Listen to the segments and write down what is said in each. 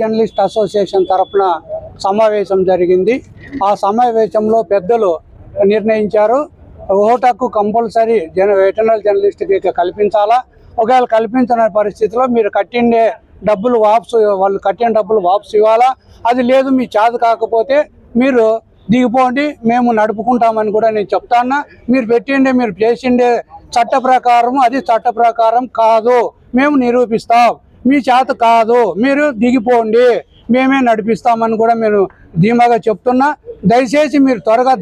Journalist association తరఫున సమావేశం జరిగింది. ఆ సమావేశంలో పెద్దలు నిర్ణయించారు, ఓటు హక్కు కంపల్సరీ వెటర్నరీ జర్నలిస్ట్కి కల్పించాలా. ఒకవేళ కల్పించిన పరిస్థితిలో మీరు కట్టిండే డబ్బులు వాళ్ళు కట్టిన డబ్బులు వాపసు ఇవ్వాలా. అది లేదు మీ చేత కాకపోతే మీరు దిగిపోండి, మేము నడుపుకుంటామని కూడా నేను చెప్తాను. మీరు చేసిండే చట్ట ప్రకారం అది చట్ట ప్రకారం కాదు, మేము నిరూపిస్తాం. మీ చేత కాదు, మీరు దిగిపోండి, మేమే నడిపిస్తామని కూడా నేను ధీమాగా చెప్తున్నా. దయచేసి మీరు త్వరగా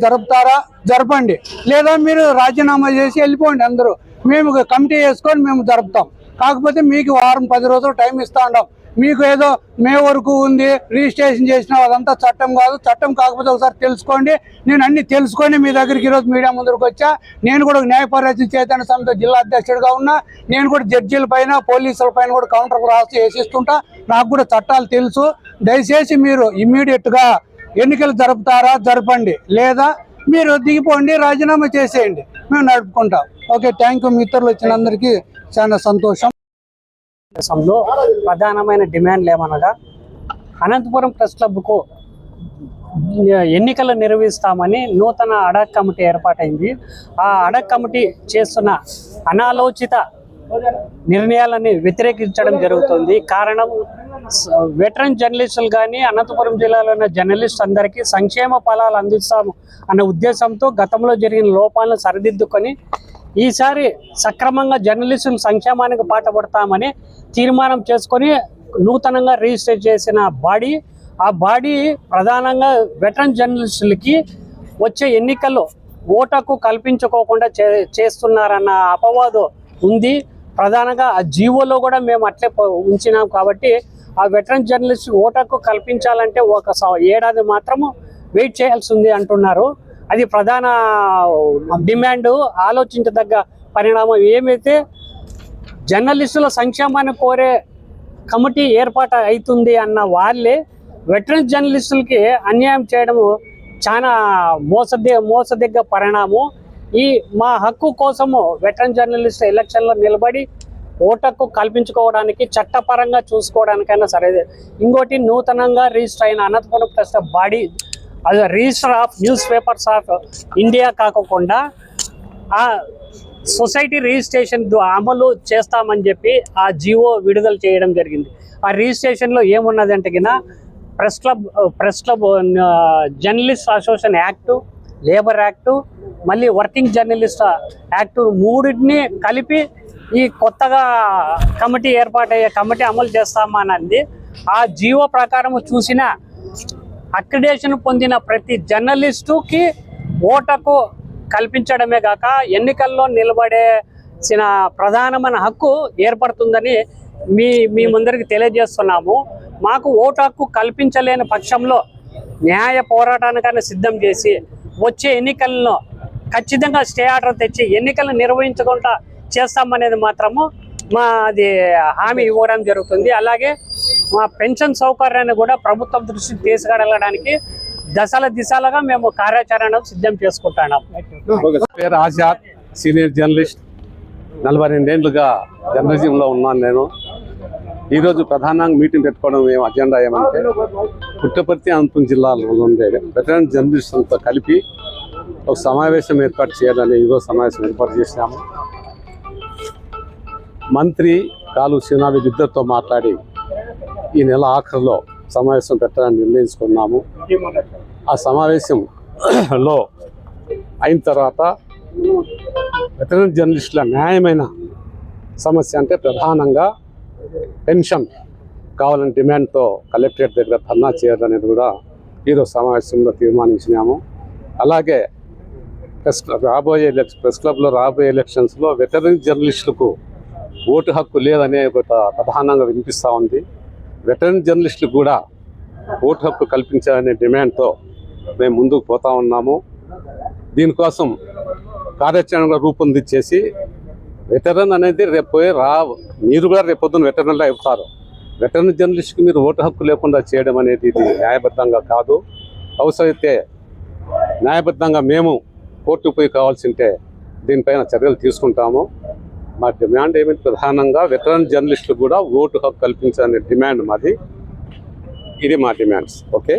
జరపండి, లేదా మీరు రాజీనామా చేసి వెళ్ళిపోండి. అందరూ మేము కమిటీ వేసుకొని మేము జరుపుతాం. కాకపోతే మీకు వారం 10 రోజులు టైం ఇస్తా ఉంటాం. మీకు ఏదో మే వరకు ఉంది, రిజిస్ట్రేషన్ చేసిన అదంతా చట్టం కాదు. చట్టం కాకపోతే ఒకసారి తెలుసుకోండి. నేను అన్ని తెలుసుకొని మీ దగ్గరికి ఈరోజు మీడియా ముందుకు వచ్చా. నేను కూడా న్యాయ పరిరక్షణ చైతన్య సమితి జిల్లా అధ్యక్షుడిగా ఉన్నా. నేను కూడా జడ్జీల పైన పోలీసుల పైన కూడా కౌంటర్ రాసి వేసిస్తుంటా. నాకు కూడా చట్టాలు తెలుసు. దయచేసి మీరు ఇమ్మీడియట్గా ఎన్నికలు జరపండి, లేదా మీరు దిగిపోండి, రాజీనామా చేసేయండి, మేము నడుపుకుంటాం. Okay, thank you. మిత్రులు వచ్చినందరికీ చాలా సంతోషం. ప్రధానమైన డిమాండ్లు ఏమనగా అనంతపురం ప్రెస్ క్లబ్కు ఎన్నికలు నిర్వహిస్తామని నూతన అడాక్ కమిటీ ఏర్పాటైంది. ఆ అడాక్ కమిటీ చేస్తున్న అనాలోచిత నిర్ణయాలని వ్యతిరేకించడం జరుగుతుంది. కారణం వెటరన్ జర్నలిస్టులు కానీ అనంతపురం జిల్లాలో ఉన్న జర్నలిస్ట్ అందరికీ సంక్షేమ ఫలాలు అందిస్తాము అన్న ఉద్దేశంతో గతంలో జరిగిన లోపాలను సరిదిద్దుకొని ఈసారి సక్రమంగా జర్నలిస్టుల సంక్షేమానికి పాటుపడతామని తీర్మానం చేసుకొని నూతనంగా రిజిస్టర్ చేసిన బాడీ, ఆ బాడీ ప్రధానంగా వెటరన్ జర్నలిస్టులకి వచ్చే ఎన్నికల్లో ఓటుకు కల్పించుకోకుండా చేస్తున్నారన్న అపవాదు ఉంది. ప్రధానంగా ఆ జీవోలో కూడా మేము అట్లే ఉంచినాం. కాబట్టి ఆ వెటరన్ జర్నలిస్ట్ ఓటుకు కల్పించాలంటే ఒక ఏడాది మాత్రము వెయిట్ చేయాల్సి ఉంది అంటున్నారు. అది ప్రధాన డిమాండ్, ఆలోచించదగ్గ పరిణామం. ఏమైతే జర్నలిస్టుల సంక్షేమాన్ని కోరే కమిటీ ఏర్పాటు అవుతుంది అన్న వాళ్ళే వెటరన్ జర్నలిస్టులకి అన్యాయం చేయడము చాలా మోసదగ్గ పరిణామం. మా హక్కు కోసము వెటరన్ జర్నలిస్ట్ ఎలక్షన్లో నిలబడి ఓటుకు కల్పించుకోవడానికి చట్టపరంగా చూసుకోవడానికైనా సరే. ఇంకోటి, నూతనంగా రిజిస్టర్ అయిన అనంతపురం ప్రెస్ బాడీ, అది register of news papers of India కాకుండా ఆ సొసైటీ రిజిస్ట్రేషన్ అమలు చేస్తామని చెప్పి ఆ జీవో విడుదల చేయడం జరిగింది. ఆ రిజిస్ట్రేషన్లో ఏమున్నదంటే కింద press club journalist association act, labour act, మళ్ళీ వర్కింగ్ జర్నలిస్ట్ యాక్టు మూడింటిని కలిపి ఈ కొత్తగా కమిటీ ఏర్పాటయ్యే కమిటీ అమలు చేస్తామన్నది. ఆ జీవో ప్రకారం చూసిన అక్రిడేషన్ పొందిన ప్రతి జర్నలిస్టుకి ఓటుకు కల్పించడమే కాక ఎన్నికల్లో నిలబడేసిన ప్రధానమైన హక్కు ఏర్పడుతుందని మీ ముందరికి తెలియజేస్తున్నాము. మాకు ఓటు హక్కు కల్పించలేని పక్షంలో న్యాయ పోరాటానికైనా సిద్ధం చేసి వచ్చే ఎన్నికలను ఖచ్చితంగా స్టే ఆర్డర్ తెచ్చి ఎన్నికలను నిర్వహించకుండా చేస్తామనేది మాత్రము మాది హామీ ఇవ్వడం జరుగుతుంది. అలాగే మా పెన్షన్ సౌకర్యాన్ని కూడా ప్రభుత్వం దృష్టికి తీసుకెళ్ళడానికి దిశలుగా మేము కార్యాచరణ సిద్ధం చేసుకుంటున్నాం. పేరు ఆజాద్, సీనియర్ జర్నలిస్ట్, 42 ఏళ్ళుగా జర్నలిజంలో ఉన్నాను నేను. ఈరోజు ప్రధానంగా మీటింగ్ పెట్టుకోవడం అజెండా ఏమంటే పుట్టపర్తి అనంతపురం జిల్లాలో ఉండే వెటరన్ జర్నలిస్టులతో కలిపి ఒక సమావేశం ఏర్పాటు చేయాలని ఈరోజు సమావేశం ఏర్పాటు చేశాము. మంత్రి కాలు శ్రీనాథ్ ఇద్దరితో మాట్లాడి ఈ నెల ఆఖరిలో సమావేశం పెట్టాలని నిర్ణయించుకున్నాము. ఆ సమావేశంలో అయిన తర్వాత వెటరన్ జర్నలిస్టుల న్యాయమైన సమస్య అంటే ప్రధానంగా పెన్షన్ కావాలని డిమాండ్తో కలెక్టరేట్ దగ్గర ధర్నా చేయాలనేది కూడా ఈరోజు సమావేశంలో తీర్మానించినాము. అలాగే ప్రెస్ క్లబ్లో రాబోయే ఎలక్షన్స్లో వెటరన్ జర్నలిస్టులకు ఓటు హక్కు లేదనే ప్రధానంగా వినిపిస్తూ ఉంది. వెటరన్ జర్నలిస్టులు కూడా ఓటు హక్కు కల్పించాలనే డిమాండ్తో మేము ముందుకు పోతా ఉన్నాము. దీనికోసం కార్యాచరణ రూపొందించేసి వెటరన్ అనేది మీరు కూడా రేపొద్దున వెటరన్లో అవుతారు. వెటరన్ జర్నలిస్ట్కి మీరు ఓటు హక్కు లేకుండా చేయడం అనేది ఇది న్యాయబద్ధంగా కాదు. అవసరమైతే న్యాయబద్ధంగా మేము కోర్టు పోయి కావాల్సి ఉంటే దీనిపైన చర్యలు తీసుకుంటాము. మా డిమాండ్ ఏమిటి? ప్రధానంగా వెటరన్ జర్నలిస్టులు కూడా ఓటు హక్కు కల్పించాలనే డిమాండ్ మాది. ఇది మా డిమాండ్స్. ఓకే.